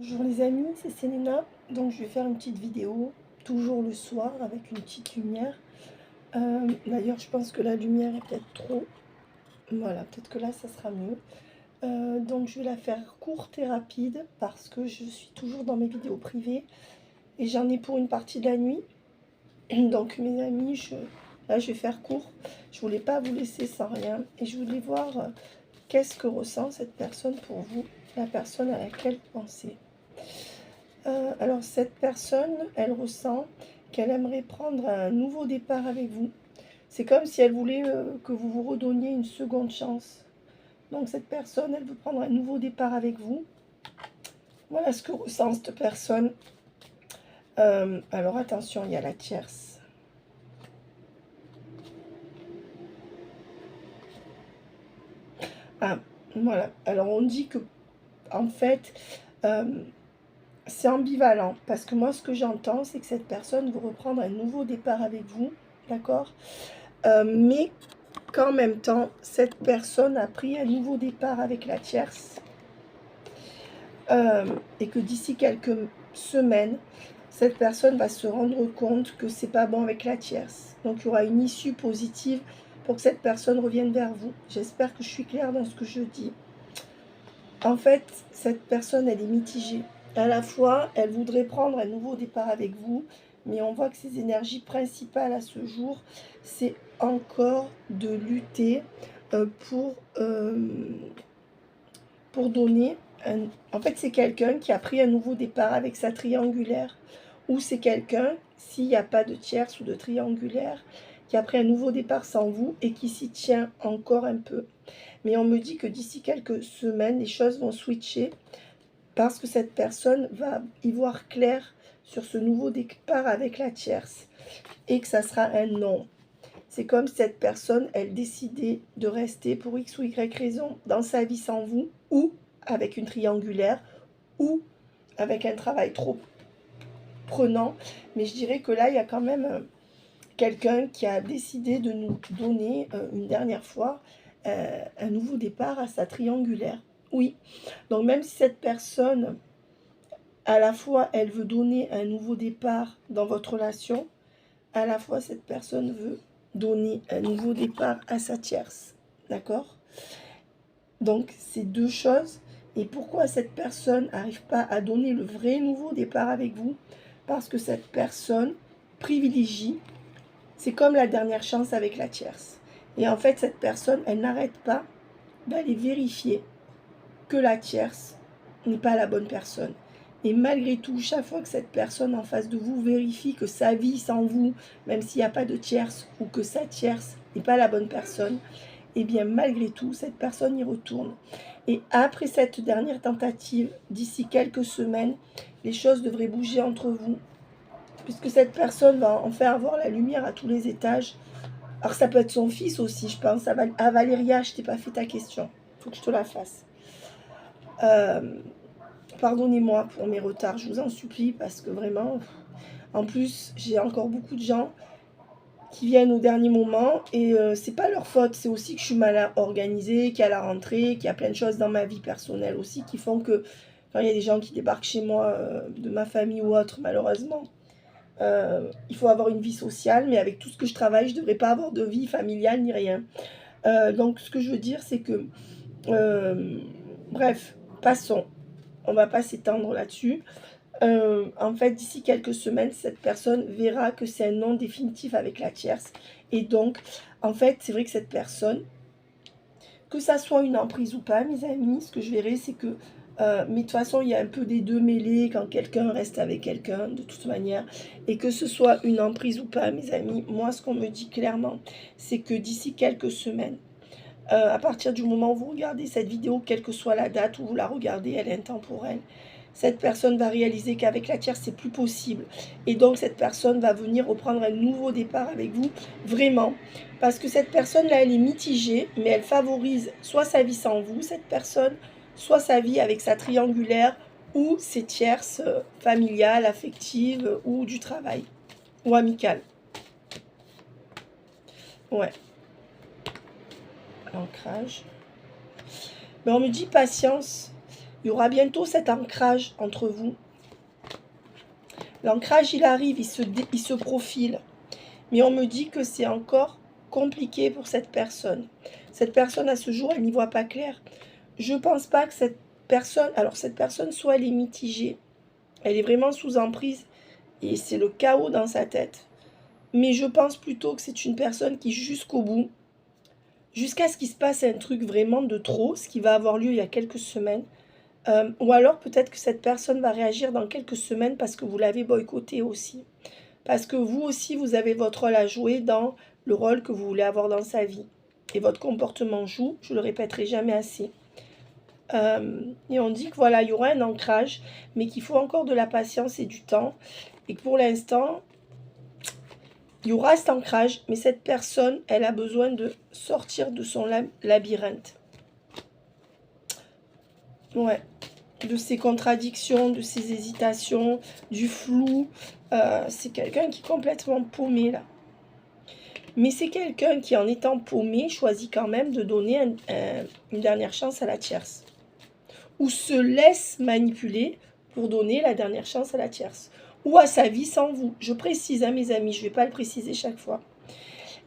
Bonjour les amis, c'est Selena. Donc je vais faire une petite vidéo, toujours le soir, avec une petite lumière. D'ailleurs, je pense que la lumière est peut-être trop. Voilà, peut-être que là, ça sera mieux. Donc je vais la faire courte et rapide, parce que je suis toujours dans mes vidéos privées. Et j'en ai pour une partie de la nuit. Donc mes amis, là je vais faire court. Je voulais pas vous laisser sans rien. Et je voulais voir qu'est-ce que ressent cette personne pour vous, la personne à laquelle vous pensez. Alors cette personne, elle ressent qu'elle aimerait prendre un nouveau départ avec vous. C'est comme si elle voulait que vous vous redonniez une seconde chance. Donc cette personne, elle veut prendre un nouveau départ avec vous. Voilà ce que ressent cette personne. Alors attention, il y a la tierce. Ah, voilà. Alors on dit que, en fait, c'est ambivalent. Parce que moi, ce que j'entends, c'est que cette personne veut reprendre un nouveau départ avec vous. D'accord ? Mais qu'en même temps, cette personne a pris un nouveau départ avec la tierce. Et que d'ici quelques semaines, cette personne va se rendre compte que c'est pas bon avec la tierce. Donc il y aura une issue positive pour que cette personne revienne vers vous. J'espère que je suis claire dans ce que je dis. En fait, cette personne, elle est mitigée. À la fois, elle voudrait prendre un nouveau départ avec vous, mais on voit que ses énergies principales à ce jour, c'est encore de lutter pour donner En fait, c'est quelqu'un qui a pris un nouveau départ avec sa triangulaire, ou c'est quelqu'un, s'il n'y a pas de tierce ou de triangulaire, qui a pris un nouveau départ sans vous et qui s'y tient encore un peu. Mais on me dit que d'ici quelques semaines, les choses vont switcher parce que cette personne va y voir clair sur ce nouveau départ avec la tierce et que ça sera un non. C'est comme si cette personne, elle décidait de rester pour X ou Y raison dans sa vie sans vous, ou avec une triangulaire, ou avec un travail trop prenant. Mais je dirais que là, il y a quand même quelqu'un qui a décidé de nous donner une dernière fois un nouveau départ à sa triangulaire. Oui, donc même si cette personne, à la fois, elle veut donner un nouveau départ dans votre relation, à la fois, cette personne veut donner un nouveau départ à sa tierce. D'accord ? Donc, c'est deux choses. Et pourquoi cette personne n'arrive pas à donner le vrai nouveau départ avec vous? Parce que cette personne privilégie, c'est comme la dernière chance avec la tierce. Et en fait, cette personne, elle n'arrête pas d'aller vérifier que la tierce n'est pas la bonne personne. Et malgré tout, chaque fois que cette personne en face de vous vérifie que sa vie sans vous, même s'il n'y a pas de tierce, ou que sa tierce n'est pas la bonne personne, et bien malgré tout, cette personne y retourne. Et après cette dernière tentative, d'ici quelques semaines, les choses devraient bouger entre vous, puisque cette personne va enfin avoir la lumière à tous les étages. Alors ça peut être son fils aussi, je pense. À Valéria, je t'ai pas fait ta question. Il faut que je te la fasse. Pardonnez-moi pour mes retards, je vous en supplie, parce que vraiment, en plus, j'ai encore beaucoup de gens qui viennent au dernier moment, et c'est pas leur faute, c'est aussi que je suis mal organisée, qu'il y a la rentrée, qu'il y a plein de choses dans ma vie personnelle aussi, qui font que quand il y a des gens qui débarquent chez moi, de ma famille ou autre, malheureusement, il faut avoir une vie sociale, mais avec tout ce que je travaille, je devrais pas avoir de vie familiale ni rien. Donc ce que je veux dire, c'est que, bref, passons. On va pas s'étendre là-dessus. En fait, d'ici quelques semaines, cette personne verra que c'est un non définitif avec la tierce. Et donc, en fait, c'est vrai que cette personne, que ça soit une emprise ou pas, mes amis, ce que je verrai, c'est que, mais de toute façon, il y a un peu des deux mêlés quand quelqu'un reste avec quelqu'un, de toute manière. Et que ce soit une emprise ou pas, mes amis, moi, ce qu'on me dit clairement, c'est que d'ici quelques semaines, à partir du moment où vous regardez cette vidéo, quelle que soit la date où vous la regardez, elle est intemporelle. Cette personne va réaliser qu'avec la tierce, c'est plus possible. Et donc, cette personne va venir reprendre un nouveau départ avec vous, vraiment. Parce que cette personne-là, elle est mitigée, mais elle favorise soit sa vie sans vous, cette personne, soit sa vie avec sa triangulaire, ou ses tierces familiales, affectives, ou du travail, ou amicales. Ouais. L'ancrage. Mais on me dit patience. Il y aura bientôt cet ancrage entre vous. L'ancrage, il arrive, il se profile. Mais on me dit que c'est encore compliqué pour cette personne. Cette personne, à ce jour, elle n'y voit pas clair. Je ne pense pas que cette personne... Alors, cette personne, soit elle est mitigée. Elle est vraiment sous emprise. Et c'est le chaos dans sa tête. Mais je pense plutôt que c'est une personne qui, jusqu'au bout, jusqu'à ce qu'il se passe un truc vraiment de trop, ce qui va avoir lieu il y a quelques semaines, ou alors peut-être que cette personne va réagir dans quelques semaines parce que vous l'avez boycotté aussi. Parce que vous aussi, vous avez votre rôle à jouer dans le rôle que vous voulez avoir dans sa vie. Et votre comportement joue, je le répéterai jamais assez. Et on dit que voilà, il y aura un ancrage, mais qu'il faut encore de la patience et du temps. Et que pour l'instant, il y aura cet ancrage, mais cette personne, elle a besoin de sortir de son labyrinthe. Ouais. De ses contradictions, de ses hésitations, du flou. C'est quelqu'un qui est complètement paumé, là. Mais c'est quelqu'un qui, en étant paumé, choisit quand même de donner une dernière chance à la tierce. Ou se laisse manipuler pour donner la dernière chance à la tierce. Ou à sa vie sans vous. Je précise, hein, mes amis, je ne vais pas le préciser chaque fois.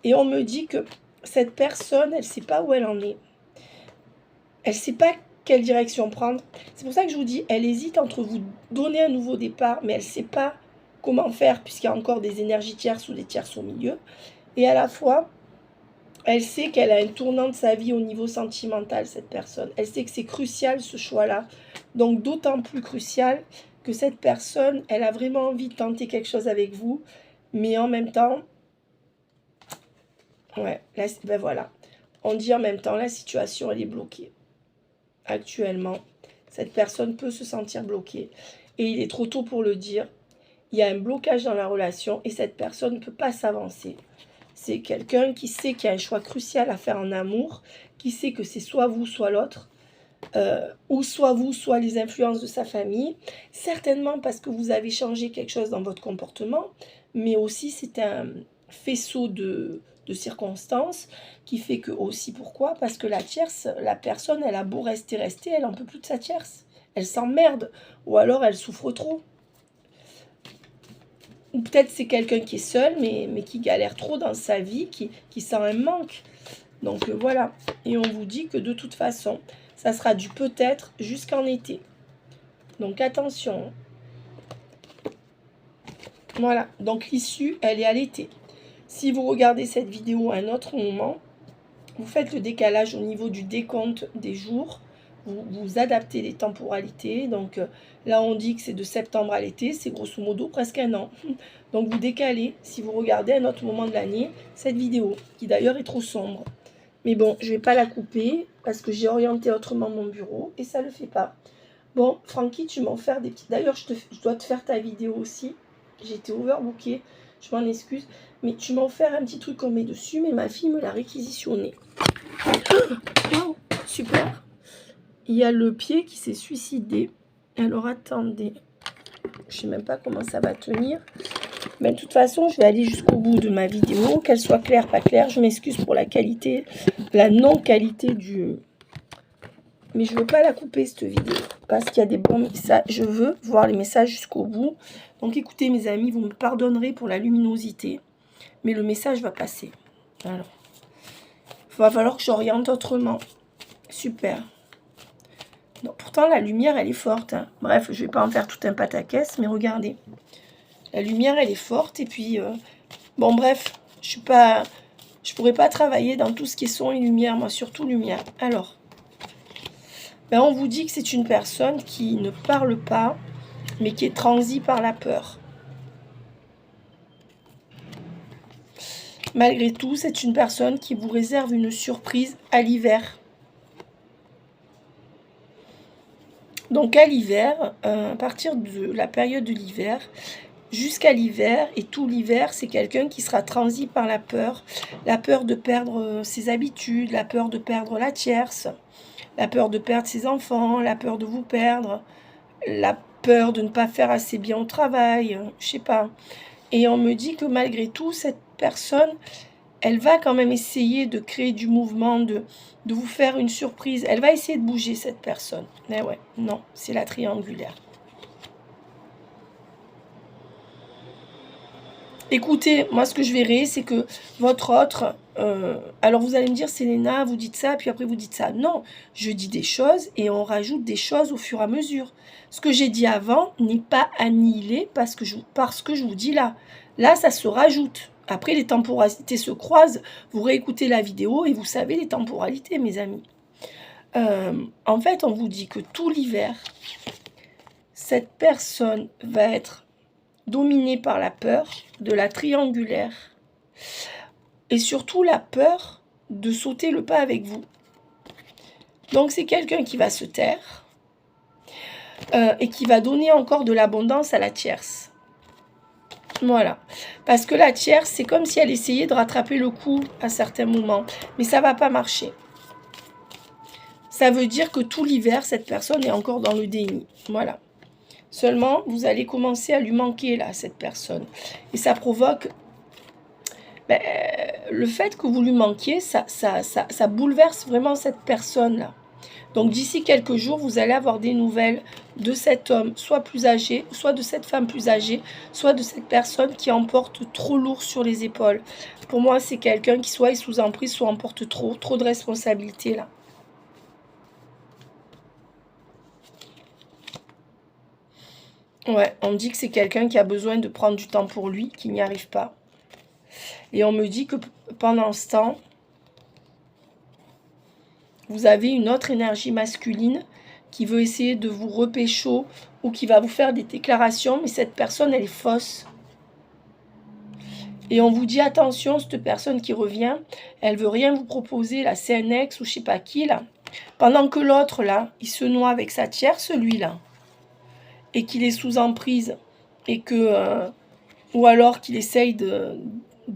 Et on me dit que cette personne, elle ne sait pas où elle en est. Elle ne sait pas quelle direction prendre. C'est pour ça que je vous dis, elle hésite entre vous donner un nouveau départ, mais elle ne sait pas comment faire, puisqu'il y a encore des énergies tierces ou des tierces au milieu. Et à la fois, elle sait qu'elle a un tournant de sa vie au niveau sentimental, cette personne. Elle sait que c'est crucial, ce choix-là. Donc, d'autant plus crucial que cette personne, elle a vraiment envie de tenter quelque chose avec vous. Mais en même temps, ouais, là, ben voilà. On dit en même temps, la situation, elle est bloquée. Actuellement, cette personne peut se sentir bloquée. Et il est trop tôt pour le dire. Il y a un blocage dans la relation et cette personne ne peut pas s'avancer. C'est quelqu'un qui sait qu'il y a un choix crucial à faire en amour, qui sait que c'est soit vous, soit l'autre, ou soit vous, soit les influences de sa famille. Certainement parce que vous avez changé quelque chose dans votre comportement, mais aussi c'est un faisceau de circonstances qui fait que aussi, pourquoi? Parce que la tierce, la personne, elle a beau rester, elle n'en peut plus de sa tierce. Elle s'emmerde, ou alors elle souffre trop. Ou peut-être c'est quelqu'un qui est seul, mais qui galère trop dans sa vie, qui sent un manque. Donc voilà. Et on vous dit que de toute façon, ça sera du peut-être jusqu'en été. Donc attention. Voilà. Donc l'issue, elle est à l'été. Si vous regardez cette vidéo à un autre moment, vous faites le décalage au niveau du décompte des jours. Vous adaptez les temporalités. Donc là, on dit que c'est de septembre à l'été. C'est grosso modo presque un an. Donc vous décalez, si vous regardez à un autre moment de l'année, cette vidéo, qui d'ailleurs est trop sombre. Mais bon, je ne vais pas la couper, parce que j'ai orienté autrement mon bureau, et ça ne le fait pas. Bon, Francky, tu m'en faire des petits... D'ailleurs, je dois te faire ta vidéo aussi. J'ai été overbookée, je m'en excuse. Mais tu m'en faire un petit truc qu'on met dessus, mais ma fille me l'a réquisitionné. Wow, super. Il y a le pied qui s'est suicidé. Alors, attendez. Je ne sais même pas comment ça va tenir. Mais de toute façon, je vais aller jusqu'au bout de ma vidéo, qu'elle soit claire, pas claire. Je m'excuse pour la qualité, la non-qualité du... Mais je ne veux pas la couper, cette vidéo, parce qu'il y a des bons messages. Je veux voir les messages jusqu'au bout. Donc écoutez, mes amis, vous me pardonnerez pour la luminosité, mais le message va passer. Alors, il va falloir que j'oriente autrement. Super. Non, pourtant, la lumière, elle est forte. Hein. Bref, je ne vais pas en faire tout un pataquès, mais regardez. La lumière, elle est forte. Et puis, bon, bref, je pourrais pas travailler dans tout ce qui est son et lumière. Moi, surtout lumière. Alors, ben, on vous dit que c'est une personne qui ne parle pas, mais qui est transie par la peur. Malgré tout, c'est une personne qui vous réserve une surprise à l'hiver. Donc, à l'hiver, à partir de la période de l'hiver... Jusqu'à l'hiver, et tout l'hiver, c'est quelqu'un qui sera transi par la peur de perdre ses habitudes, la peur de perdre la tierce, la peur de perdre ses enfants, la peur de vous perdre, la peur de ne pas faire assez bien au travail, je sais pas. Et on me dit que malgré tout, cette personne, elle va quand même essayer de créer du mouvement, de vous faire une surprise. Elle va essayer de bouger, cette personne. Mais ouais, non, c'est la triangulaire. Écoutez, moi, ce que je verrai, c'est que votre autre... alors, vous allez me dire, Selena, vous dites ça, puis après, vous dites ça. Non, je dis des choses et on rajoute des choses au fur et à mesure. Ce que j'ai dit avant n'est pas annihilé parce que je vous dis là. Là, ça se rajoute. Après, les temporalités se croisent. Vous réécoutez la vidéo et vous savez les temporalités, mes amis. En fait, on vous dit que tout l'hiver, cette personne va être dominée par la peur de la triangulaire et surtout la peur de sauter le pas avec vous. Donc, c'est quelqu'un qui va se taire et qui va donner encore de l'abondance à la tierce. Voilà. Parce que la tierce, c'est comme si elle essayait de rattraper le coup à certains moments. Mais ça ne va pas marcher. Ça veut dire que tout l'hiver, cette personne est encore dans le déni. Voilà. Seulement, vous allez commencer à lui manquer, là, cette personne. Et ça provoque... Ben, le fait que vous lui manquiez, ça bouleverse vraiment cette personne-là. Donc, d'ici quelques jours, vous allez avoir des nouvelles de cet homme, soit plus âgé, soit de cette femme plus âgée, soit de cette personne qui emporte trop lourd sur les épaules. Pour moi, c'est quelqu'un qui soit est sous emprise, soit emporte trop de responsabilités, là. Ouais, on me dit que c'est quelqu'un qui a besoin de prendre du temps pour lui, qui n'y arrive pas. Et on me dit que pendant ce temps, vous avez une autre énergie masculine qui veut essayer de vous repécho ou qui va vous faire des déclarations, mais cette personne, elle est fausse. Et on vous dit, attention, cette personne qui revient, elle veut rien vous proposer, là, c'est un ex ou je sais pas qui, là. Pendant que l'autre, là, il se noie avec sa tierce, celui-là, et qu'il est sous emprise, et que... ou alors qu'il essaye de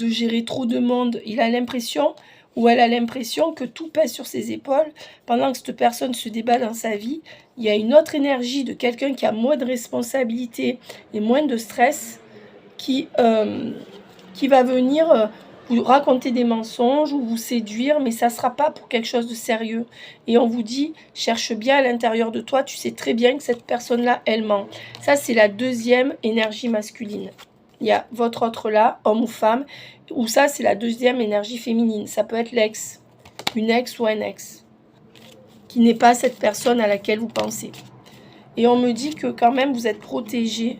gérer trop de monde, il a l'impression, ou elle a l'impression que tout pèse sur ses épaules, pendant que cette personne se débat dans sa vie, il y a une autre énergie de quelqu'un qui a moins de responsabilité et moins de stress, qui va venir vous raconter des mensonges ou vous séduire, mais ça ne sera pas pour quelque chose de sérieux. Et on vous dit, cherche bien à l'intérieur de toi, tu sais très bien que cette personne-là, elle ment. Ça, c'est la deuxième énergie masculine. Il y a votre autre là, homme ou femme, ou ça, c'est la deuxième énergie féminine. Ça peut être l'ex, une ex ou un ex, qui n'est pas cette personne à laquelle vous pensez. Et on me dit que quand même, vous êtes protégé.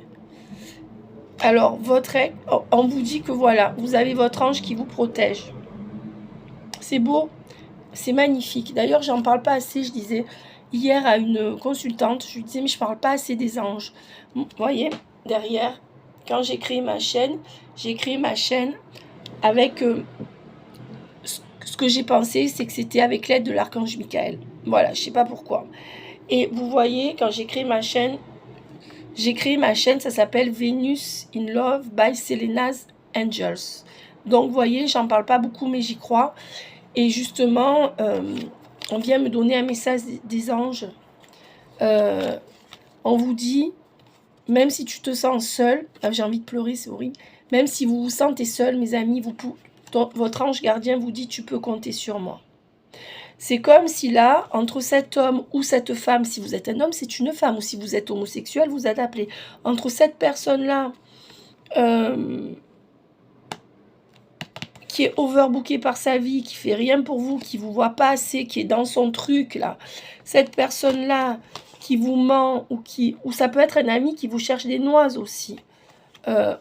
Alors, votre ex, on vous dit que voilà, vous avez votre ange qui vous protège. C'est beau, c'est magnifique. D'ailleurs, j'en parle pas assez, je disais hier à une consultante, je lui disais, mais je parle pas assez des anges. Vous voyez, derrière... Quand j'ai créé ma chaîne avec ce que j'ai pensé, c'est que c'était avec l'aide de l'archange Michael. Voilà, je sais pas pourquoi. Et vous voyez, quand j'ai créé ma chaîne, ça s'appelle Venus in Love by Selena's Angels. Donc, vous voyez, j'en parle pas beaucoup, mais j'y crois. Et justement, on vient me donner un message des anges. On vous dit... Même si tu te sens seul, j'ai envie de pleurer, c'est horrible. Même si vous vous sentez seul, mes amis, votre ange gardien vous dit, tu peux compter sur moi. C'est comme si là, entre cet homme ou cette femme, si vous êtes un homme, c'est une femme, ou si vous êtes homosexuel, vous êtes appelé. Entre cette personne-là, qui est overbookée par sa vie, qui fait rien pour vous, qui vous voit pas assez, qui est dans son truc, là, cette personne-là, qui vous ment, ou ça peut être un ami qui vous cherche des noises aussi.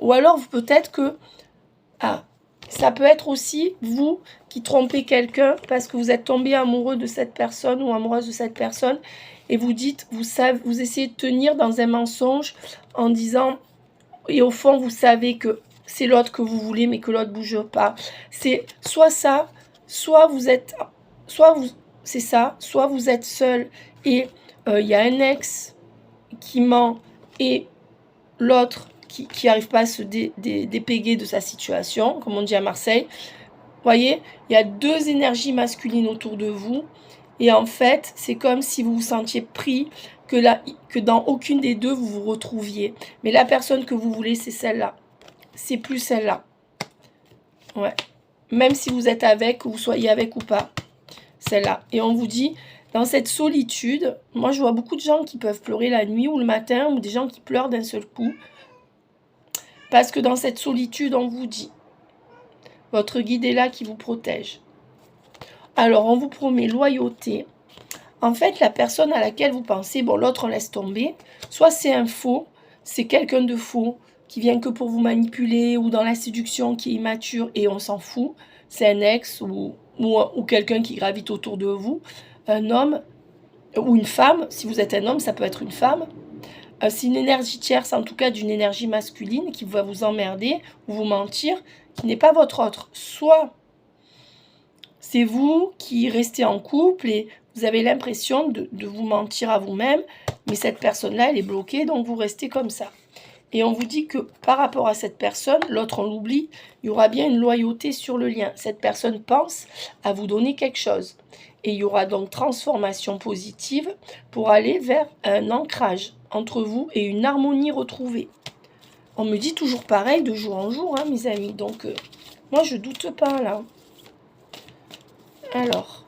Ou alors, peut-être que... Ah, ça peut être aussi vous qui trompez quelqu'un parce que vous êtes tombé amoureux de cette personne ou amoureuse de cette personne et vous dites, vous essayez de tenir dans un mensonge en disant... Et au fond, vous savez que c'est l'autre que vous voulez, mais que l'autre ne bouge pas. C'est soit ça, soit vous êtes... C'est ça, soit vous êtes seul et... Il y a un ex qui ment et l'autre qui n'arrive pas à se dépéguer de sa situation, comme on dit à Marseille. Vous voyez, il y a deux énergies masculines autour de vous. Et en fait, c'est comme si vous vous sentiez pris, que dans aucune des deux, vous vous retrouviez. Mais la personne que vous voulez, c'est celle-là. C'est plus celle-là. Ouais. même si vous êtes avec, que vous soyez avec ou pas. Celle-là. Et on vous dit, dans cette solitude, moi je vois beaucoup de gens qui peuvent pleurer la nuit ou le matin, ou des gens qui pleurent d'un seul coup. Parce que dans cette solitude, on vous dit, votre guide est là qui vous protège. Alors, on vous promet loyauté. En fait, la personne à laquelle vous pensez, bon, l'autre, on laisse tomber. Soit c'est un faux, c'est quelqu'un de faux, qui vient que pour vous manipuler, ou dans la séduction, qui est immature, et on s'en fout. C'est un ex, ou quelqu'un qui gravite autour de vous. Un homme, ou une femme. Si vous êtes un homme, ça peut être une femme. C'est une énergie tierce, en tout cas d'une énergie masculine, qui va vous emmerder, ou vous mentir, qui n'est pas votre autre. Soit c'est vous qui restez en couple et vous avez l'impression de vous mentir à vous-même, mais cette personne-là, elle est bloquée, donc vous restez comme ça. Et on vous dit que par rapport à cette personne, l'autre on l'oublie, il y aura bien une loyauté sur le lien. Cette personne pense à vous donner quelque chose. Et il y aura donc transformation positive pour aller vers un ancrage entre vous et une harmonie retrouvée. On me dit toujours pareil de jour en jour, hein, mes amis. Donc, moi, je doute pas, là. Alors,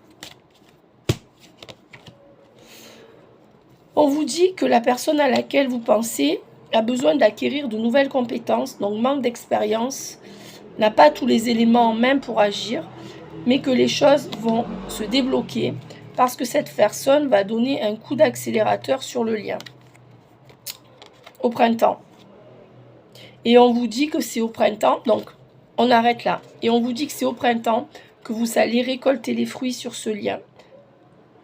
on vous dit que la personne à laquelle vous pensez a besoin d'acquérir de nouvelles compétences, donc manque d'expérience, n'a pas tous les éléments en main pour agir, mais que les choses vont se débloquer parce que cette personne va donner un coup d'accélérateur sur le lien au printemps. Et on vous dit que c'est au printemps, donc on arrête là. Et on vous dit que c'est au printemps que vous allez récolter les fruits sur ce lien.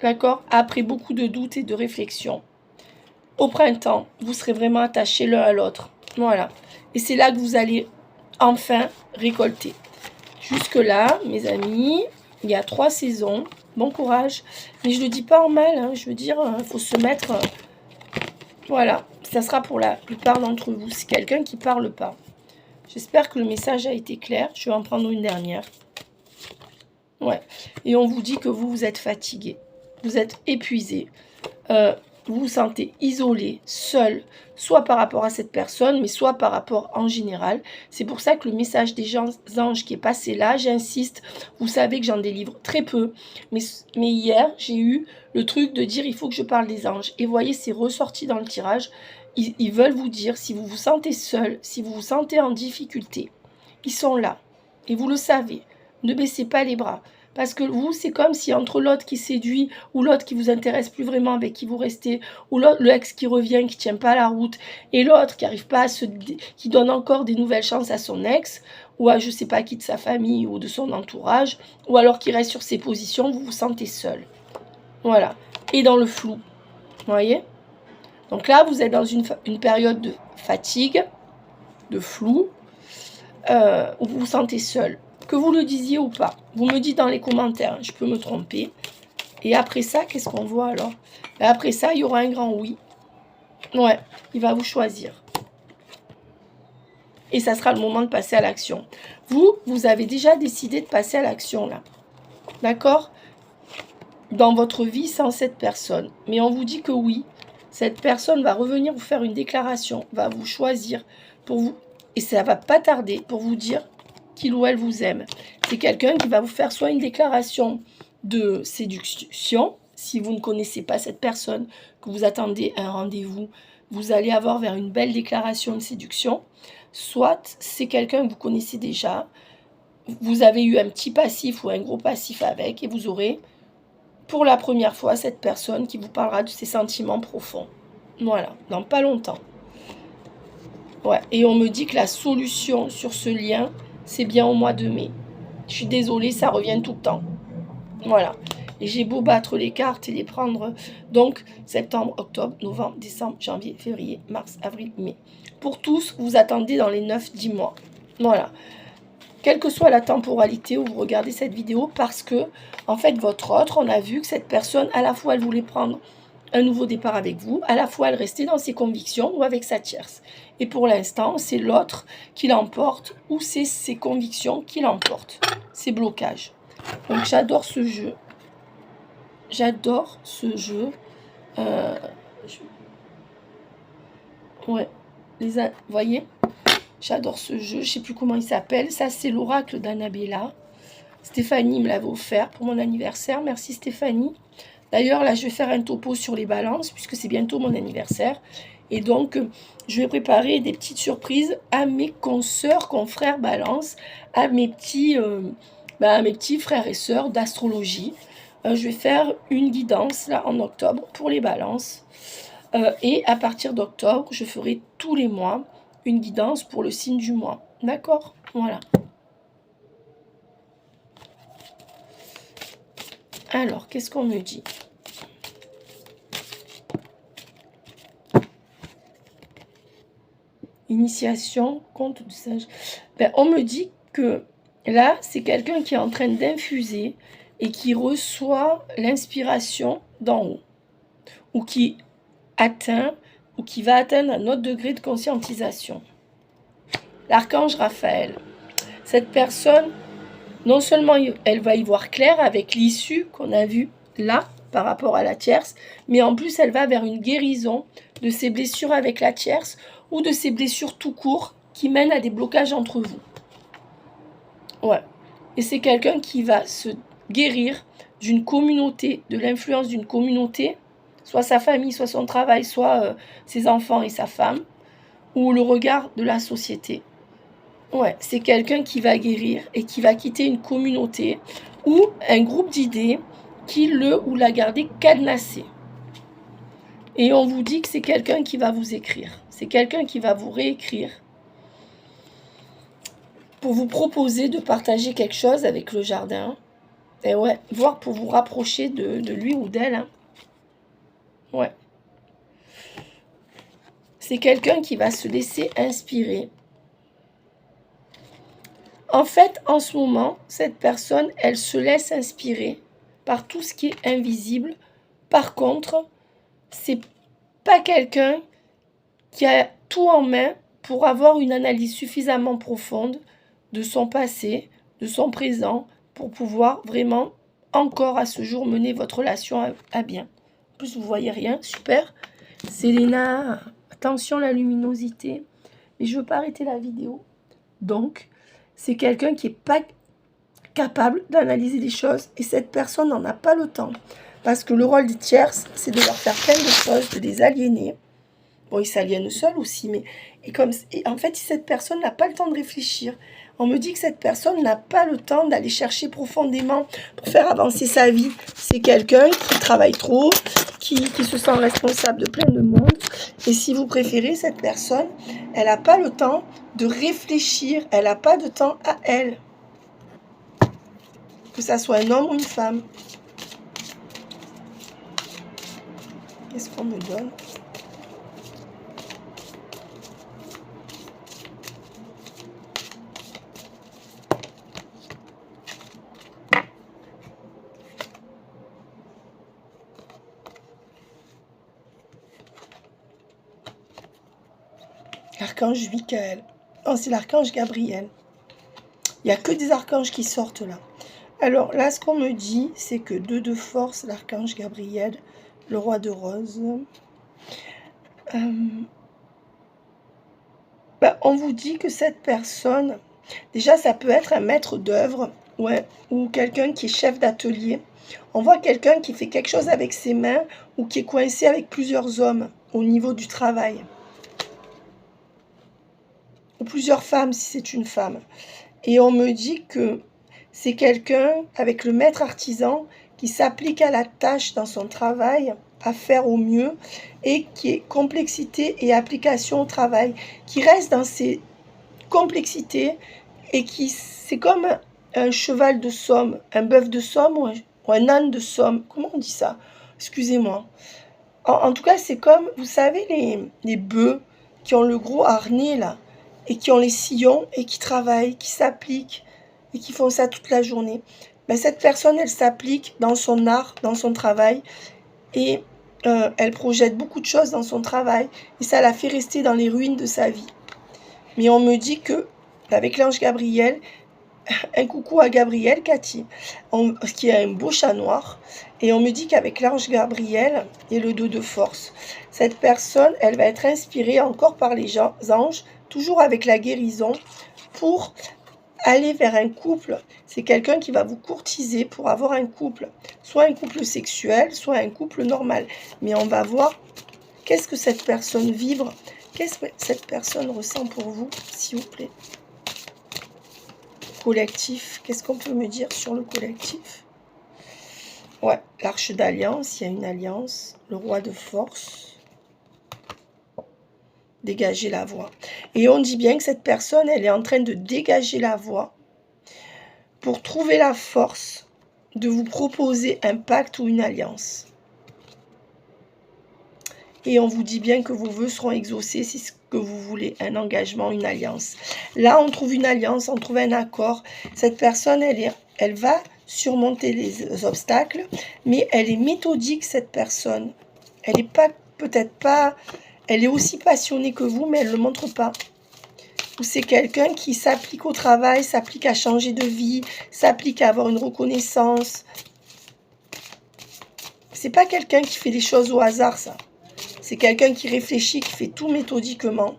D'accord? Après beaucoup de doutes et de réflexions. Au printemps, vous serez vraiment attachés l'un à l'autre. Voilà. Et c'est là que vous allez enfin récolter. Jusque-là, mes amis, il y a 3 saisons. Bon courage. Mais je ne le dis pas en mal. Hein. Je veux dire, il faut se mettre... voilà. Ça sera pour la plupart d'entre vous. C'est quelqu'un qui ne parle pas. J'espère que le message a été clair. Je vais en prendre une dernière. Ouais. Et on vous dit que vous êtes fatigué. Vous êtes épuisé. Vous vous sentez isolé, seul, soit par rapport à cette personne, mais soit par rapport en général. C'est pour ça que le message des anges qui est passé là, j'insiste, vous savez que j'en délivre très peu, mais hier, j'ai eu le truc de dire il faut que je parle des anges. Et vous voyez, c'est ressorti dans le tirage. Ils veulent vous dire, si vous vous sentez seul, si vous vous sentez en difficulté, ils sont là. Et vous le savez, ne baissez pas les bras. Parce que vous, c'est comme si entre l'autre qui séduit, ou l'autre qui vous intéresse plus vraiment, avec qui vous restez, ou l'autre, le ex qui revient, qui tient pas la route, et l'autre qui arrive pas à qui donne encore des nouvelles chances à son ex, ou à je sais pas qui de sa famille, ou de son entourage, ou alors qui reste sur ses positions, vous vous sentez seul. Voilà. Et dans le flou. Vous voyez? Donc là, vous êtes dans une période de fatigue, de flou, où vous vous sentez seul. Que vous le disiez ou pas. Vous me dites dans les commentaires, je peux me tromper. Et après ça, qu'est-ce qu'on voit alors? Et après ça, il y aura un grand oui. Ouais, il va vous choisir. Et ça sera le moment de passer à l'action. Vous avez déjà décidé de passer à l'action là. D'accord? Dans votre vie sans cette personne. Mais on vous dit que oui, cette personne va revenir vous faire une déclaration, va vous choisir pour vous. Et ça va pas tarder pour vous dire qu'il ou elle vous aime. C'est quelqu'un qui va vous faire soit une déclaration de séduction, si vous ne connaissez pas cette personne, que vous attendez un rendez-vous, vous allez avoir vers une belle déclaration de séduction, soit c'est quelqu'un que vous connaissez déjà, vous avez eu un petit passif ou un gros passif avec, et vous aurez pour la première fois cette personne qui vous parlera de ses sentiments profonds. Voilà, dans pas longtemps. Ouais, et on me dit que la solution sur ce lien, c'est bien au mois de mai. Je suis désolée, ça revient tout le temps. Voilà. Et j'ai beau battre les cartes et les prendre. Donc, septembre, octobre, novembre, décembre, janvier, février, mars, avril, mai. Pour tous, vous attendez dans les 9-10 mois. Voilà. Quelle que soit la temporalité où vous regardez cette vidéo, parce que, en fait, votre autre, on a vu que cette personne, à la fois, elle voulait prendre un nouveau départ avec vous, à la fois, elle restait dans ses convictions ou avec sa tierce. Et pour l'instant, c'est l'autre qui l'emporte ou c'est ses convictions qui l'emportent, ses blocages. Donc, j'adore ce jeu. J'adore ce jeu. Ouais, vous voyez, j'adore ce jeu. Je ne sais plus comment il s'appelle. Ça, c'est l'oracle d'Annabella. Stéphanie me l'avait offert pour mon anniversaire. Merci Stéphanie. D'ailleurs, là, je vais faire un topo sur les balances, puisque c'est bientôt mon anniversaire. Et donc, je vais préparer des petites surprises à mes consoeurs, confrères balance, à mes petits frères et sœurs d'astrologie. Je vais faire une guidance, là, en octobre, pour les balances. Et à partir d'octobre, je ferai tous les mois une guidance pour le signe du mois. D'accord? Voilà. Alors, qu'est-ce qu'on me dit? Initiation, compte de sage. Ben, on me dit que là, c'est quelqu'un qui est en train d'infuser et qui reçoit l'inspiration d'en haut. Ou qui atteint, ou qui va atteindre un autre degré de conscientisation. L'archange Raphaël. Cette personne, non seulement elle va y voir clair avec l'issue qu'on a vue là, par rapport à la tierce, mais en plus elle va vers une guérison de ses blessures avec la tierce ou de ses blessures tout court qui mènent à des blocages entre vous. Ouais. Et c'est quelqu'un qui va se guérir d'une communauté, de l'influence d'une communauté, soit sa famille, soit son travail, soit ses enfants et sa femme, ou le regard de la société. Ouais, c'est quelqu'un qui va guérir et qui va quitter une communauté ou un groupe d'idées qui le ou l'a gardé cadenassé. Et on vous dit que c'est quelqu'un qui va vous écrire. C'est quelqu'un qui va vous réécrire pour vous proposer de partager quelque chose avec le jardin. Et ouais, voire pour vous rapprocher de lui ou d'elle. Hein. Ouais. C'est quelqu'un qui va se laisser inspirer. En fait, en ce moment, cette personne, elle se laisse inspirer par tout ce qui est invisible. Par contre, c'est pas quelqu'un qui a tout en main pour avoir une analyse suffisamment profonde de son passé, de son présent, pour pouvoir vraiment, encore à ce jour, mener votre relation à bien. En plus, vous voyez rien, super. Selena, attention la luminosité. Mais je veux pas arrêter la vidéo. Donc, c'est quelqu'un qui n'est pas capable d'analyser les choses et cette personne n'en a pas le temps. Parce que le rôle des tierces, c'est de leur faire plein de choses, de les aliéner. Bon, ils s'aliènent seuls aussi, mais en fait, cette personne n'a pas le temps de réfléchir. On me dit que cette personne n'a pas le temps d'aller chercher profondément pour faire avancer sa vie. C'est quelqu'un qui travaille trop, qui se sent responsable de plein de monde. Et si vous préférez, cette personne, elle n'a pas le temps de réfléchir. Elle n'a pas de temps à elle. Que ça soit un homme ou une femme. Qu'est-ce qu'on me donne ? L'archange Michael. Oh, c'est l'archange Gabriel. Il n'y a que des archanges qui sortent là. Alors là, ce qu'on me dit, c'est que 2 de force, l'archange Gabriel, le roi de rose. On vous dit que cette personne, déjà ça peut être un maître d'œuvre, ouais, ou quelqu'un qui est chef d'atelier. On voit quelqu'un qui fait quelque chose avec ses mains ou qui est coincé avec plusieurs hommes au niveau du travail. Ou plusieurs femmes si c'est une femme. Et on me dit que c'est quelqu'un avec le maître artisan qui s'applique à la tâche dans son travail, à faire au mieux, et qui est complexité et application au travail, qui reste dans ses complexités, et qui c'est comme un cheval de Somme, un bœuf de Somme ou un âne de Somme. Comment on dit ça? Excusez-moi. En tout cas, c'est comme, vous savez, les bœufs qui ont le gros harnais là, et qui ont les sillons, et qui travaillent, qui s'appliquent, et qui font ça toute la journée. Mais cette personne, elle s'applique dans son art, dans son travail, et elle projette beaucoup de choses dans son travail, et ça la fait rester dans les ruines de sa vie. Mais on me dit que, avec l'ange Gabriel, un coucou à Gabriel, Cathy, qui a un beau chat noir, et on me dit qu'avec l'ange Gabriel et le 2 de force, cette personne, elle va être inspirée encore par les anges, toujours avec la guérison, pour aller vers un couple. C'est quelqu'un qui va vous courtiser pour avoir un couple. Soit un couple sexuel, soit un couple normal. Mais on va voir qu'est-ce que cette personne vibre. Qu'est-ce que cette personne ressent pour vous, s'il vous plaît. Collectif. Qu'est-ce qu'on peut me dire sur le collectif? Ouais, l'arche d'alliance. Il y a une alliance. Le roi de force. Dégager la voie. Et on dit bien que cette personne, elle est en train de dégager la voie pour trouver la force de vous proposer un pacte ou une alliance. Et on vous dit bien que vos vœux seront exaucés, c'est ce que vous voulez, un engagement, une alliance. Là, on trouve une alliance, on trouve un accord. Cette personne, elle va surmonter les obstacles, mais elle est méthodique, cette personne. Elle n'est pas, peut-être pas... Elle est aussi passionnée que vous, mais elle ne le montre pas. Ou c'est quelqu'un qui s'applique au travail, s'applique à changer de vie, s'applique à avoir une reconnaissance. C'est pas quelqu'un qui fait des choses au hasard, ça. C'est quelqu'un qui réfléchit, qui fait tout méthodiquement.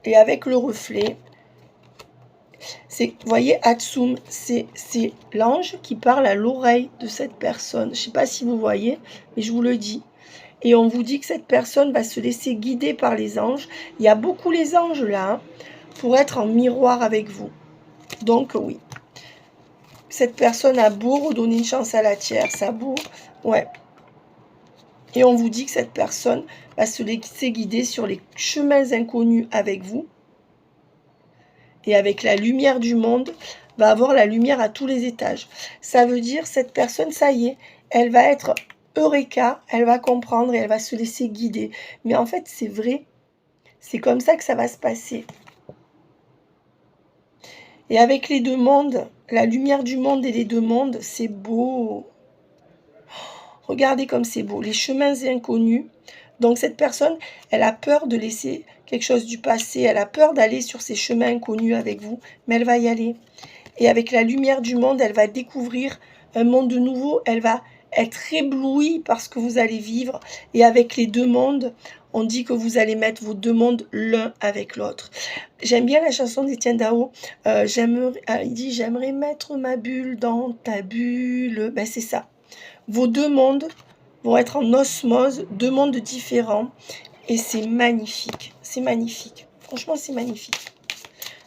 Et avec le reflet. Vous voyez, Atsum, c'est l'ange qui parle à l'oreille de cette personne. Je ne sais pas si vous voyez, mais je vous le dis. Et on vous dit que cette personne va se laisser guider par les anges. Il y a beaucoup les anges là, hein, pour être en miroir avec vous. Donc oui, cette personne a beau redonner une chance à la tierce, a beau, ouais. Et on vous dit que cette personne va se laisser guider sur les chemins inconnus avec vous. Et avec la lumière du monde, va avoir la lumière à tous les étages. Ça veut dire, cette personne, ça y est, elle va être... Eureka, elle va comprendre et elle va se laisser guider. Mais en fait, c'est vrai. C'est comme ça que ça va se passer. Et avec les deux mondes, la lumière du monde et les deux mondes, c'est beau. Regardez comme c'est beau. Les chemins inconnus. Donc cette personne, elle a peur de laisser quelque chose du passé. Elle a peur d'aller sur ces chemins inconnus avec vous. Mais elle va y aller. Et avec la lumière du monde, elle va découvrir un monde nouveau. Elle va être ébloui par ce que vous allez vivre. Et avec les deux mondes, on dit que vous allez mettre vos deux mondes l'un avec l'autre. J'aime bien la chanson d'Étienne Dao. Il dit « J'aimerais mettre ma bulle dans ta bulle ». Ben, c'est ça. Vos deux mondes vont être en osmose, deux mondes différents. Et c'est magnifique. C'est magnifique. Franchement, c'est magnifique.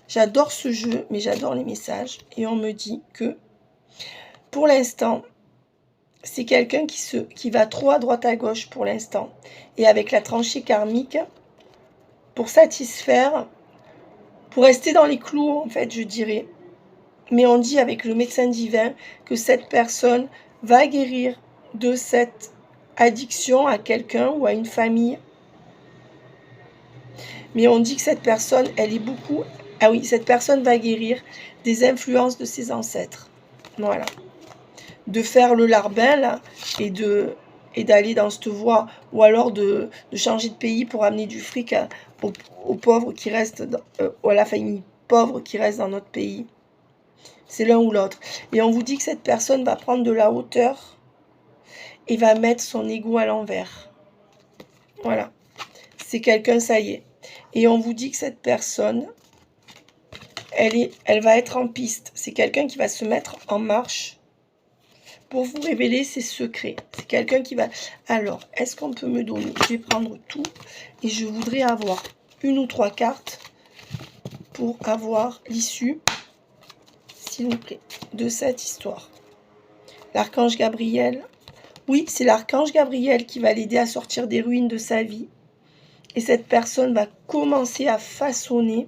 J'adore ce jeu, mais j'adore les messages. Et on me dit que, pour l'instant, c'est quelqu'un qui va trop à droite à gauche pour l'instant. Et avec la tranchée karmique, pour satisfaire, pour rester dans les clous, en fait, je dirais. Mais on dit avec le médecin divin que cette personne va guérir de cette addiction à quelqu'un ou à une famille. Mais on dit que cette personne, elle est beaucoup... Ah oui, cette personne va guérir des influences de ses ancêtres. Voilà. De faire le larbin, là, et d'aller dans cette voie, ou alors de changer de pays pour amener du fric aux pauvres qui restent, à la famille pauvre qui reste dans notre pays. C'est l'un ou l'autre. Et on vous dit que cette personne va prendre de la hauteur et va mettre son ego à l'envers. Voilà. C'est quelqu'un, ça y est. Et on vous dit que cette personne, elle va être en piste. C'est quelqu'un qui va se mettre en marche pour vous révéler ses secrets. C'est quelqu'un qui va... Alors, est-ce qu'on peut me donner... Je vais prendre tout et je voudrais avoir une ou trois cartes pour avoir l'issue, s'il vous plaît, de cette histoire. L'archange Gabriel. Oui, c'est l'archange Gabriel qui va l'aider à sortir des ruines de sa vie. Et cette personne va commencer à façonner.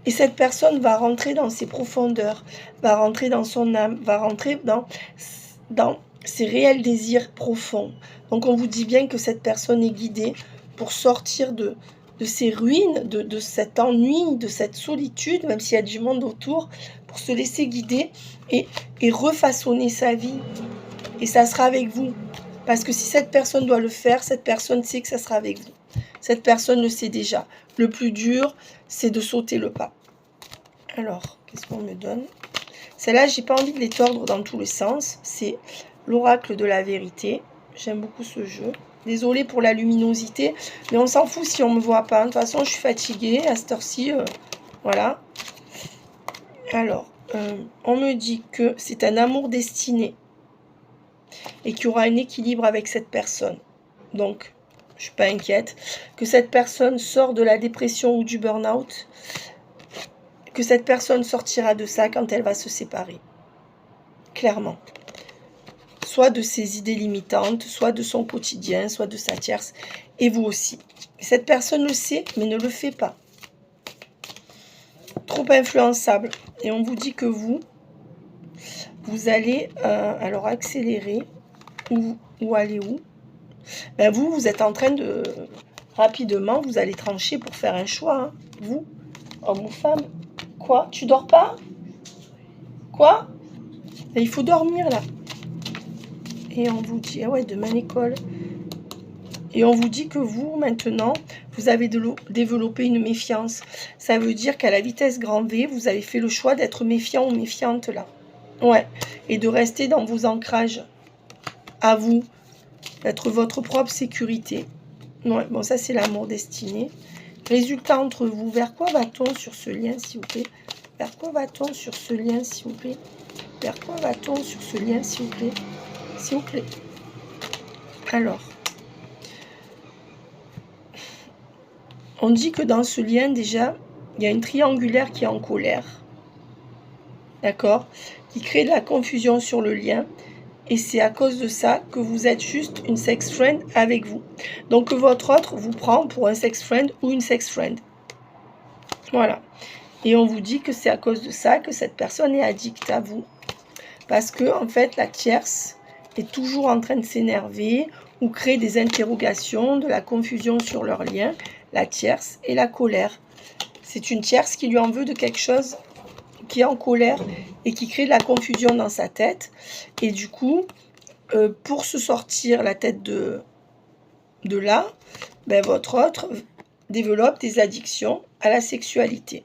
Et cette personne va rentrer dans ses profondeurs, va rentrer dans son âme, va rentrer dans ses réels désirs profonds. Donc on vous dit bien que cette personne est guidée pour sortir de ces ruines, de cet ennui, de cette solitude, même s'il y a du monde autour, pour se laisser guider et refaçonner sa vie. Et ça sera avec vous. Parce que si cette personne doit le faire, cette personne sait que ça sera avec vous. Cette personne le sait déjà. Le plus dur, c'est de sauter le pas. Alors, qu'est-ce qu'on me donne? Celle-là, j'ai pas envie de les tordre dans tous les sens. C'est l'oracle de la vérité. J'aime beaucoup ce jeu. Désolée pour la luminosité, mais on s'en fout si on me voit pas. De toute façon, je suis fatiguée à cette heure-ci. Voilà. Alors, on me dit que c'est un amour destiné et qu'il y aura un équilibre avec cette personne. Donc, je ne suis pas inquiète. Que cette personne sort de la dépression ou du burn-out. Que cette personne sortira de ça quand elle va se séparer. Clairement. Soit de ses idées limitantes, soit de son quotidien, soit de sa tierce. Et vous aussi. Cette personne le sait, mais ne le fait pas. Trop influençable. Et on vous dit que vous allez alors accélérer ou aller où? Ben vous êtes en train de... Rapidement, vous allez trancher pour faire un choix. Hein. Vous, homme ou femme. Quoi? Tu dors pas? Quoi? Ben, il faut dormir là. Et on vous dit, ah ouais, demain l'école. Et on vous dit que vous, maintenant, vous avez développé une méfiance. Ça veut dire qu'à la vitesse grand V, vous avez fait le choix d'être méfiant ou méfiante là. Ouais. Et de rester dans vos ancrages. À vous. D'être votre propre sécurité. Ouais, bon, ça c'est l'amour destiné. Résultat entre vous. Vers quoi va-t-on sur ce lien, s'il vous plaît? Vers quoi va-t-on sur ce lien, s'il vous plaît? Vers quoi va-t-on sur ce lien, s'il vous plaît? S'il vous plaît. Alors. On dit que dans ce lien, déjà, il y a une triangulaire qui est en colère. D'accord? Qui crée de la confusion sur le lien. Et c'est à cause de ça que vous êtes juste une sex friend avec vous. Donc que votre autre vous prend pour un sex friend ou une sex friend. Voilà. Et on vous dit que c'est à cause de ça que cette personne est addicte à vous. Parce que, en fait, la tierce est toujours en train de s'énerver ou créer des interrogations, de la confusion sur leur lien. La tierce et la colère. C'est une tierce qui lui en veut de quelque chose, qui est en colère et qui crée de la confusion dans sa tête. Et du coup, pour se sortir la tête de là, ben, votre autre développe des addictions à la sexualité.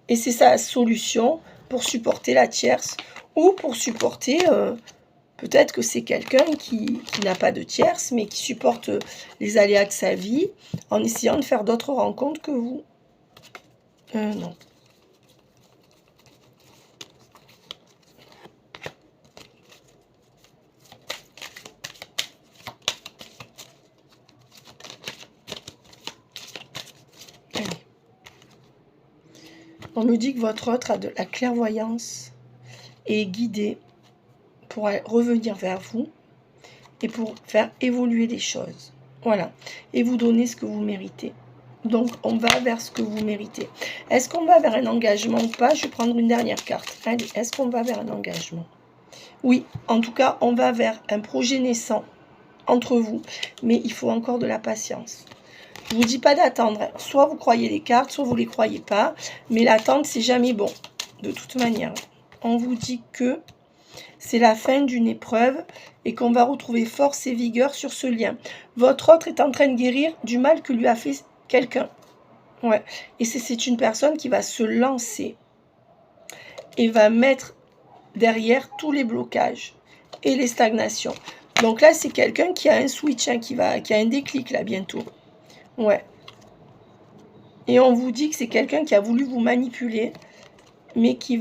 Et c'est sa solution pour supporter la tierce ou pour supporter... peut-être que c'est quelqu'un qui n'a pas de tierce, mais qui supporte les aléas de sa vie en essayant de faire d'autres rencontres que vous. Non. Allez. On nous dit que votre autre a de la clairvoyance et est guidé pour revenir vers vous et pour faire évoluer les choses. Voilà. Et vous donner ce que vous méritez. Donc, on va vers ce que vous méritez. Est-ce qu'on va vers un engagement ou pas? Je vais prendre une dernière carte. Allez, est-ce qu'on va vers un engagement? Oui, en tout cas, on va vers un projet naissant entre vous. Mais il faut encore de la patience. Je ne vous dis pas d'attendre. Soit vous croyez les cartes, soit vous ne les croyez pas. Mais l'attente, c'est jamais bon. De toute manière. On vous dit que c'est la fin d'une épreuve et qu'on va retrouver force et vigueur sur ce lien. Votre autre est en train de guérir du mal que lui a fait quelqu'un. Ouais. Et c'est une personne qui va se lancer et va mettre derrière tous les blocages et les stagnations. Donc là, c'est quelqu'un qui a un switch, hein, qui a un déclic là bientôt. Ouais. Et on vous dit que c'est quelqu'un qui a voulu vous manipuler, mais qui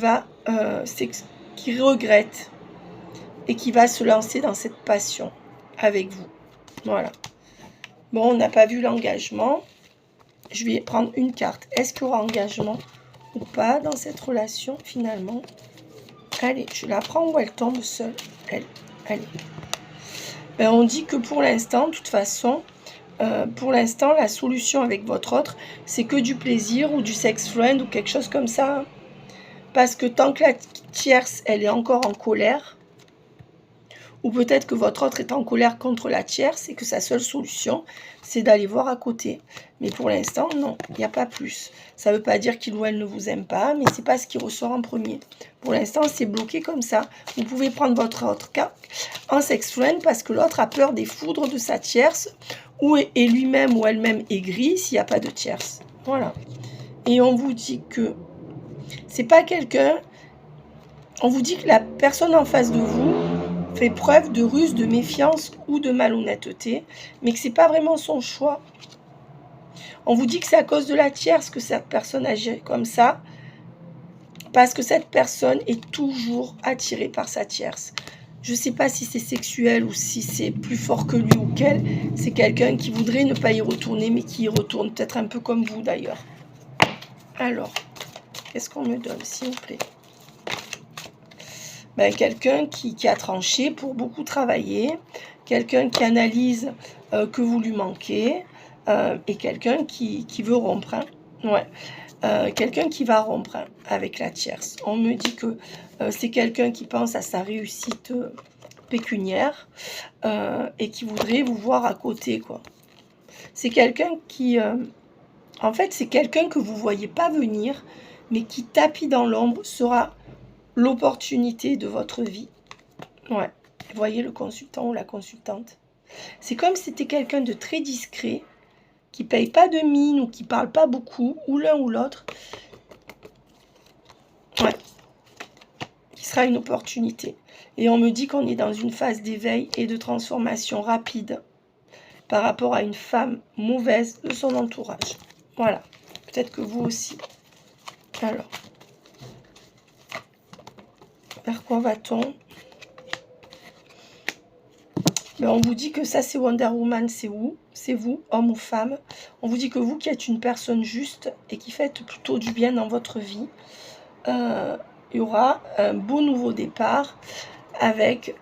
regrette et qui va se lancer dans cette passion avec vous. Voilà. Bon, on n'a pas vu l'engagement. Je vais prendre une carte. Est-ce qu'il y aura engagement ou pas dans cette relation finalement? Allez, je la prends ou elle tombe seule? Allez. Ben, on dit que pour l'instant, de toute façon, la solution avec votre autre, c'est que du plaisir ou du sex friend ou quelque chose comme ça. Parce que tant que la tierce, elle est encore en colère, ou peut-être que votre autre est en colère contre la tierce et que sa seule solution, c'est d'aller voir à côté. Mais pour l'instant, non, il n'y a pas plus. Ça ne veut pas dire qu'il ou elle ne vous aime pas, mais ce n'est pas ce qui ressort en premier. Pour l'instant, c'est bloqué comme ça. Vous pouvez prendre votre autre cas en sex friend parce que l'autre a peur des foudres de sa tierce ou est lui-même ou elle-même aigri s'il n'y a pas de tierce. Voilà. Et on vous dit que c'est pas quelqu'un... On vous dit que la personne en face de vous fait preuve de ruse, de méfiance ou de malhonnêteté, mais que ce n'est pas vraiment son choix. On vous dit que c'est à cause de la tierce que cette personne agit comme ça, Parce que cette personne est toujours attirée par sa tierce. Je ne sais pas si c'est sexuel ou si c'est plus fort que lui ou qu'elle. C'est quelqu'un qui voudrait ne pas y retourner, mais qui y retourne. Peut-être un peu comme vous d'ailleurs. Alors, qu'est-ce qu'on me donne, s'il vous plaît? Ben, quelqu'un qui a tranché pour beaucoup travailler. Quelqu'un qui analyse que vous lui manquez. Et quelqu'un qui veut rompre. Hein. Ouais. Quelqu'un qui va rompre avec la tierce. On me dit que c'est quelqu'un qui pense à sa réussite pécuniaire et qui voudrait vous voir à côté, quoi. C'est quelqu'un qui... en fait, c'est quelqu'un que vous ne voyez pas venir, mais qui, tapis dans l'ombre, sera l'opportunité de votre vie. Ouais. Vous voyez le consultant ou la consultante. C'est comme si c'était quelqu'un de très discret, qui ne paye pas de mine ou qui ne parle pas beaucoup, ou l'un ou l'autre. Ouais. Qui sera une opportunité. Et on me dit qu'on est dans une phase d'éveil et de transformation rapide par rapport à une femme mauvaise de son entourage. Voilà. Peut-être que vous aussi. Alors. Vers quoi va-t-on? Ben, on vous dit que ça, c'est Wonder Woman, c'est où? C'est vous, homme ou femme. On vous dit que vous qui êtes une personne juste et qui faites plutôt du bien dans votre vie, il y aura un beau nouveau départ avec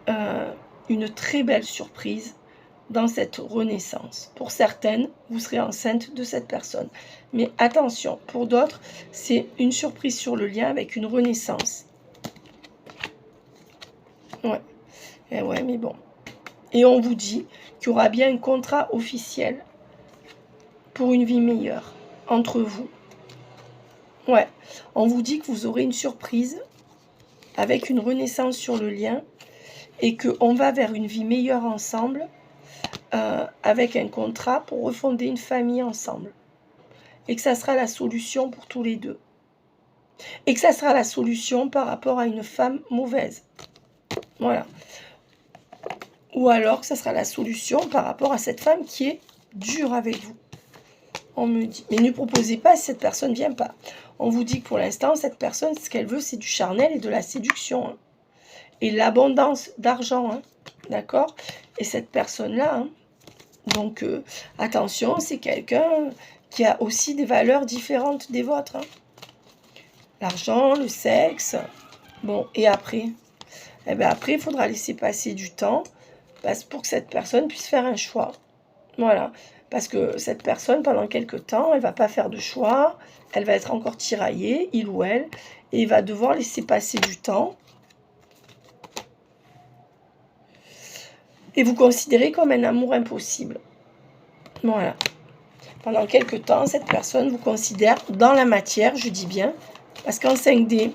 une très belle surprise dans cette renaissance. Pour certaines, vous serez enceinte de cette personne. Mais attention, pour d'autres, c'est une surprise sur le lien avec une renaissance. Ouais. Et ouais, mais bon. Et on vous dit qu'il y aura bien un contrat officiel pour une vie meilleure entre vous. Ouais. On vous dit que vous aurez une surprise avec une renaissance sur le lien et qu'on va vers une vie meilleure ensemble avec un contrat pour refonder une famille ensemble. Et que ça sera la solution pour tous les deux. Et que ça sera la solution par rapport à une femme mauvaise. Voilà. Ou alors que ça sera la solution par rapport à cette femme qui est dure avec vous. On me dit. Mais ne proposez pas si cette personne ne vient pas. On vous dit que pour l'instant, cette personne, ce qu'elle veut, c'est du charnel et de la séduction. Hein. Et l'abondance d'argent. Hein. D'accord? Et cette personne-là, hein, donc attention, c'est quelqu'un qui a aussi des valeurs différentes des vôtres. Hein. L'argent, le sexe. Bon, et après? Eh bien après, il faudra laisser passer du temps pour que cette personne puisse faire un choix. Voilà. Parce que cette personne, pendant quelques temps, elle ne va pas faire de choix. Elle va être encore tiraillée, il ou elle. Et il va devoir laisser passer du temps. Et vous considérez comme un amour impossible. Voilà. Pendant quelques temps, cette personne vous considère dans la matière, je dis bien, parce qu'en 5D,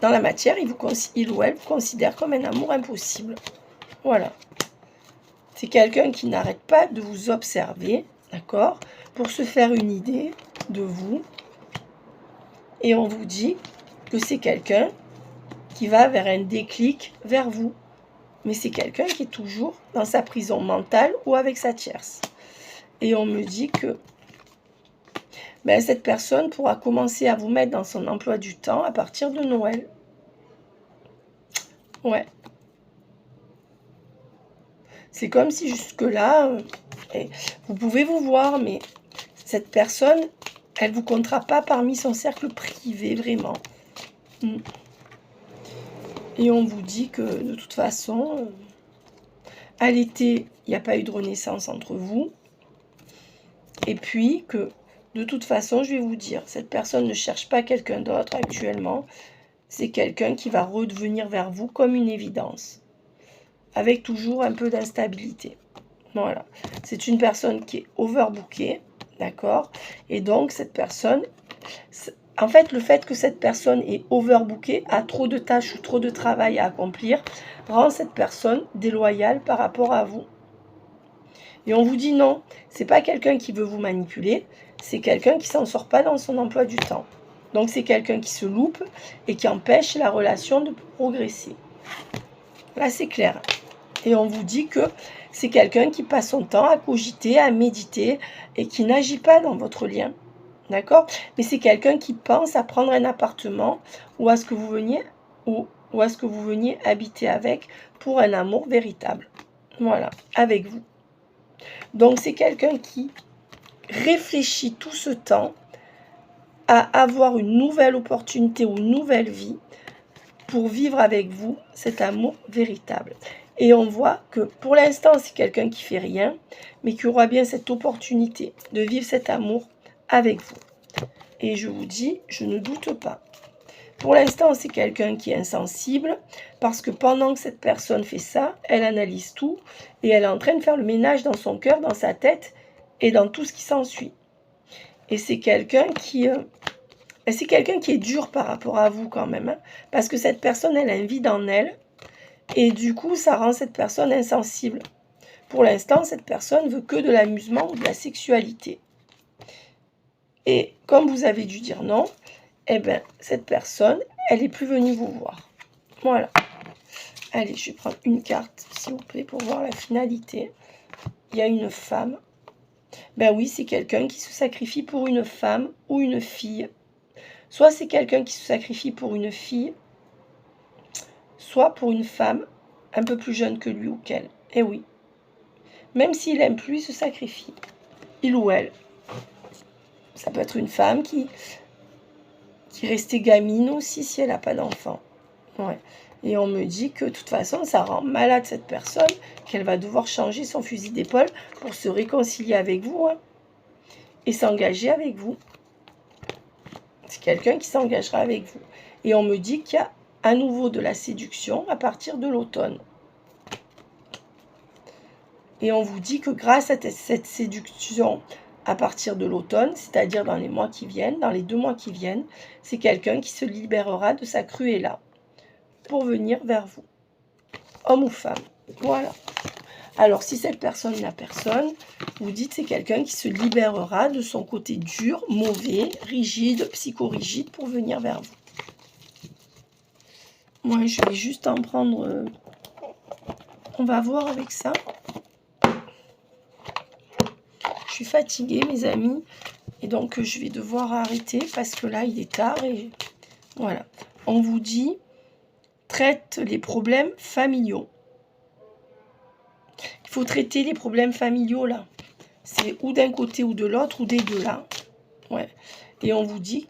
dans la matière, il ou elle vous considère comme un amour impossible. Voilà. C'est quelqu'un qui n'arrête pas de vous observer, d'accord, pour se faire une idée de vous. Et on vous dit que c'est quelqu'un qui va vers un déclic vers vous. Mais c'est quelqu'un qui est toujours dans sa prison mentale ou avec sa tierce. Et on me dit que ben, cette personne pourra commencer à vous mettre dans son emploi du temps à partir de Noël. Ouais. C'est comme si jusque-là, vous pouvez vous voir, mais cette personne, elle ne vous comptera pas parmi son cercle privé, vraiment. Et on vous dit que, de toute façon, à l'été, il n'y a pas eu de renaissance entre vous. Et puis que, de toute façon, je vais vous dire, cette personne ne cherche pas quelqu'un d'autre actuellement. C'est quelqu'un qui va redevenir vers vous comme une évidence. Avec toujours un peu d'instabilité. Voilà. C'est une personne qui est overbookée, d'accord? Et donc, cette personne... En fait, le fait que cette personne est overbookée, a trop de tâches ou trop de travail à accomplir, rend cette personne déloyale par rapport à vous. Et on vous dit non, c'est pas quelqu'un qui veut vous manipuler, c'est quelqu'un qui s'en sort pas dans son emploi du temps. Donc c'est quelqu'un qui se loupe et qui empêche la relation de progresser. Là, c'est clair. Et on vous dit que c'est quelqu'un qui passe son temps à cogiter, à méditer et qui n'agit pas dans votre lien. D'accord? Mais c'est quelqu'un qui pense à prendre un appartement ou à ce que vous veniez ou à ce que vous veniez habiter avec pour un amour véritable. Voilà, avec vous. Donc c'est quelqu'un qui réfléchit tout ce temps à avoir une nouvelle opportunité ou une nouvelle vie pour vivre avec vous cet amour véritable. Et on voit que pour l'instant, c'est quelqu'un qui fait rien, mais qui aura bien cette opportunité de vivre cet amour avec vous. Et je vous dis, je ne doute pas. Pour l'instant, c'est quelqu'un qui est insensible, parce que pendant que cette personne fait ça, elle analyse tout, et elle est en train de faire le ménage dans son cœur, dans sa tête, et dans tout ce qui s'ensuit. Et c'est quelqu'un qui est dur par rapport à vous quand même, hein, parce que cette personne, elle a un vide en elle, et du coup, ça rend cette personne insensible. Pour l'instant, cette personne veut que de l'amusement ou de la sexualité. Et comme vous avez dû dire non, eh bien, cette personne, elle n'est plus venue vous voir. Voilà. Allez, je vais prendre une carte, s'il vous plaît, pour voir la finalité. Il y a une femme. Ben oui, c'est quelqu'un qui se sacrifie pour une femme ou une fille. Soit c'est quelqu'un qui se sacrifie pour une fille, soit pour une femme un peu plus jeune que lui ou qu'elle. Eh oui. Même s'il aime plus, il se sacrifie. Il ou elle. Ça peut être une femme qui restait gamine aussi si elle n'a pas d'enfant. Ouais. Et on me dit que de toute façon, ça rend malade cette personne, qu'elle va devoir changer son fusil d'épaule pour se réconcilier avec vous, hein, et s'engager avec vous. C'est quelqu'un qui s'engagera avec vous. Et on me dit qu'il y a à nouveau de la séduction à partir de l'automne. Et on vous dit que grâce à cette séduction à partir de l'automne, c'est-à-dire dans les mois qui viennent, dans les 2 mois qui viennent, c'est quelqu'un qui se libérera de sa cruella pour venir vers vous. Homme ou femme. Voilà. Alors, si cette personne n'a personne, vous dites c'est quelqu'un qui se libérera de son côté dur, mauvais, rigide, psychorigide pour venir vers vous. Moi, je vais juste en prendre... on va voir avec ça. Je suis fatiguée, mes amis. Et donc, je vais devoir arrêter parce que là, il est tard. Et voilà. On vous dit, traite les problèmes familiaux. Il faut traiter les problèmes familiaux, là. C'est ou d'un côté ou de l'autre, ou des deux, là. Ouais. Et on vous dit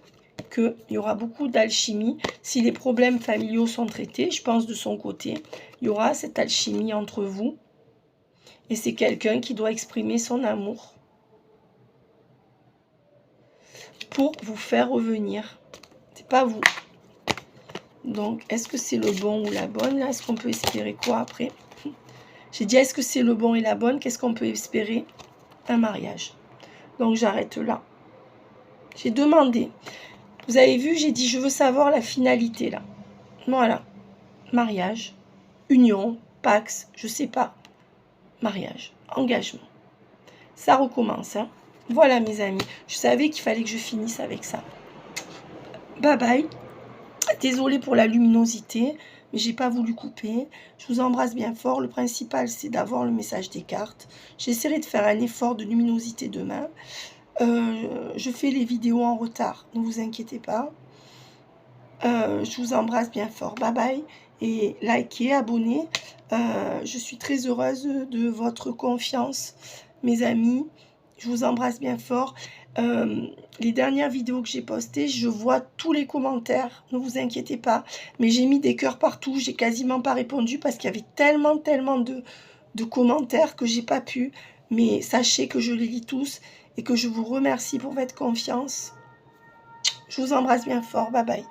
qu'il y aura beaucoup d'alchimie. Si les problèmes familiaux sont traités, je pense de son côté, il y aura cette alchimie entre vous. Et c'est quelqu'un qui doit exprimer son amour pour vous faire revenir. C'est pas vous. Donc, est-ce que c'est le bon ou la bonne, là? Est-ce qu'on peut espérer quoi après? J'ai dit, est-ce que c'est le bon et la bonne? Qu'est-ce qu'on peut espérer? Un mariage. Donc, j'arrête là. J'ai demandé. Vous avez vu, j'ai dit, je veux savoir la finalité, là. Voilà. Mariage, union, pax, je sais pas. Mariage, engagement. Ça recommence, hein. Voilà, mes amis. Je savais qu'il fallait que je finisse avec ça. Bye bye. Désolée pour la luminosité, mais j'ai pas voulu couper. Je vous embrasse bien fort. Le principal, c'est d'avoir le message des cartes. J'essaierai de faire un effort de luminosité demain. Je fais les vidéos en retard, ne vous inquiétez pas. Je vous embrasse bien fort. Bye bye. Et likez, abonnez. Je suis très heureuse de votre confiance, mes amis. Je vous embrasse bien fort. Les dernières vidéos que j'ai postées, je vois tous les commentaires, ne vous inquiétez pas. Mais j'ai mis des cœurs partout, j'ai quasiment pas répondu parce qu'il y avait tellement de commentaires que j'ai pas pu. Mais sachez que je les lis tous et que je vous remercie pour votre confiance. Je vous embrasse bien fort, bye bye.